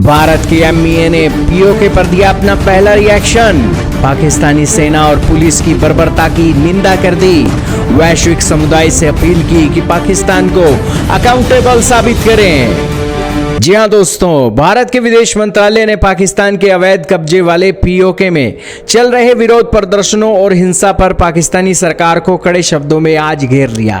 भारत की एमईए ने पीओके पर दिया अपना पहला रिएक्शन। पाकिस्तानी सेना और पुलिस की बर्बरता की निंदा कर दी। वैश्विक समुदाय से अपील की कि पाकिस्तान को अकाउंटेबल साबित करें। जी हां दोस्तों, भारत के विदेश मंत्रालय ने पाकिस्तान के अवैध कब्जे वाले पीओके में चल रहे विरोध प्रदर्शनों और हिंसा पर पाकिस्तानी सरकार को कड़े शब्दों में आज घेर लिया।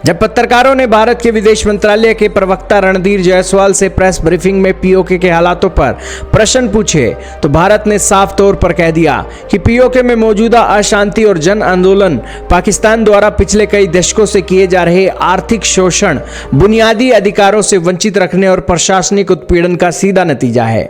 जब पत्रकारों ने भारत के विदेश मंत्रालय के प्रवक्ता रणधीर जायसवाल से प्रेस ब्रीफिंग में पीओके के हालातों पर प्रश्न पूछे तो भारत ने साफ तौर पर कह दिया कि पीओके में मौजूदा अशांति और जन आंदोलन पाकिस्तान द्वारा पिछले कई दशकों से किए जा रहे आर्थिक शोषण, बुनियादी अधिकारों से वंचित रखने और प्रशासनिक उत्पीड़न का सीधा नतीजा है।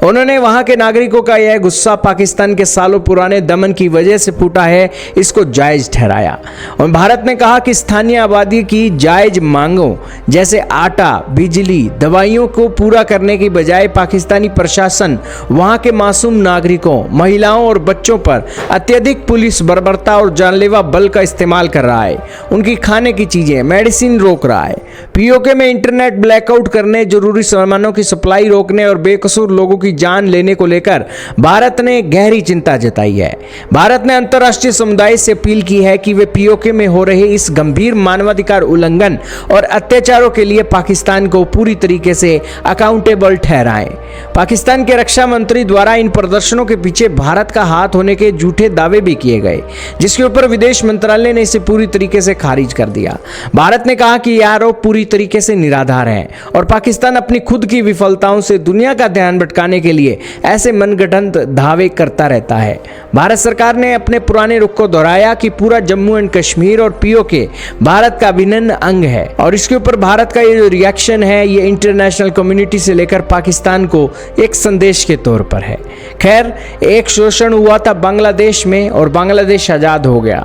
उन्होंने वहां के नागरिकों का यह गुस्सा पाकिस्तान के सालों पुराने दमन की वजह से फूटा है, इसको जायज ठहराया। और भारत ने कहा कि स्थानीय आबादी की जायज मांगों जैसे आटा, बिजली, दवाइयों को पूरा करने की बजाय पाकिस्तानी प्रशासन वहां के मासूम नागरिकों, महिलाओं और बच्चों पर अत्यधिक पुलिस बर्बरता और जानलेवा बल का इस्तेमाल कर रहा है। उनकी खाने की चीजें, मेडिसिन रोक रहा है। पीओके में इंटरनेट ब्लैकआउट करने, जरूरी सामानों की सप्लाई रोकने और बेकसूर लोगों की जान लेने को लेकर भारत ने गहरी चिंता जताई है। भारत ने अंतर्राष्ट्रीय समुदाय से अपील की है कि वे पीओके में हो रहे इस गंभीर मानवाधिकार उल्लंघन और अत्याचारों के लिए पाकिस्तान को पूरी तरीके से अकाउंटेबल ठहराएं। पाकिस्तान के रक्षा मंत्री द्वारा इन प्रदर्शनों के पीछे भारत का हाथ होने के झूठे दावे भी किए गए, जिसके ऊपर विदेश मंत्रालय ने इसे पूरी तरीके से खारिज कर दिया। भारत ने कहा कि यह आरोप पूरी तरीके से निराधार है और पाकिस्तान अपनी खुद की विफलताओं से दुनिया का ध्यान भटकाने के लिए ऐसे मनगढ़ंत दावे करता रहता है। भारत सरकार ने अपने पुराने रुख को दोहराया कि पूरा जम्मू एंड कश्मीर और पीओके भारत का अभिन्न अंग है और इसके ऊपर भारत का ये जो रिएक्शन है ये इंटरनेशनल कम्युनिटी से लेकर पाकिस्तान को एक संदेश के तौर पर है। खैर, एक शोषण हुआ था बांग्लादेश में और बांग्लादेश आजाद हो गया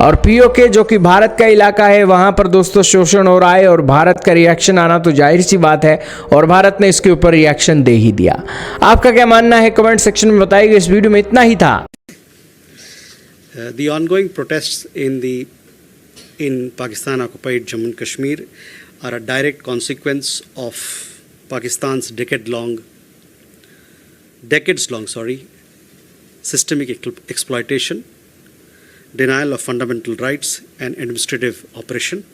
और पीओके जो कि भारत का इलाका है वहां पर दोस्तों शोषण हो रहा है और भारत का रिएक्शन आना तो जाहिर सी बात है और भारत ने इसके ऊपर रिएक्शन दे ही दिया। आपका क्या मानना है कमेंट सेक्शन में बताइएगा। इस वीडियो में इतना ही था। The ongoing protests in Pakistan occupied Jammu and Kashmir are a direct consequence of Pakistan's decades-long systemic exploitation, denial of fundamental rights and administrative oppression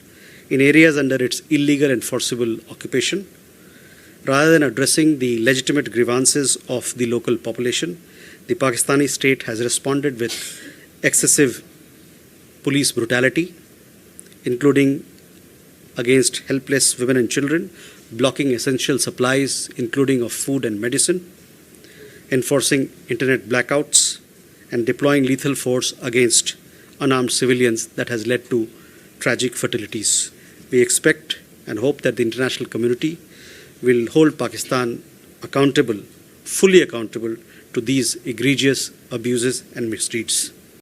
in areas under its illegal and forcible occupation. Rather than addressing the legitimate grievances of the local population, the Pakistani state has responded with excessive police brutality, including against helpless women and children, blocking essential supplies, including of food and medicine, enforcing internet blackouts, and deploying lethal force against unarmed civilians that has led to tragic fatalities. We expect and hope that the international community will hold Pakistan accountable, fully accountable to these egregious abuses and misdeeds.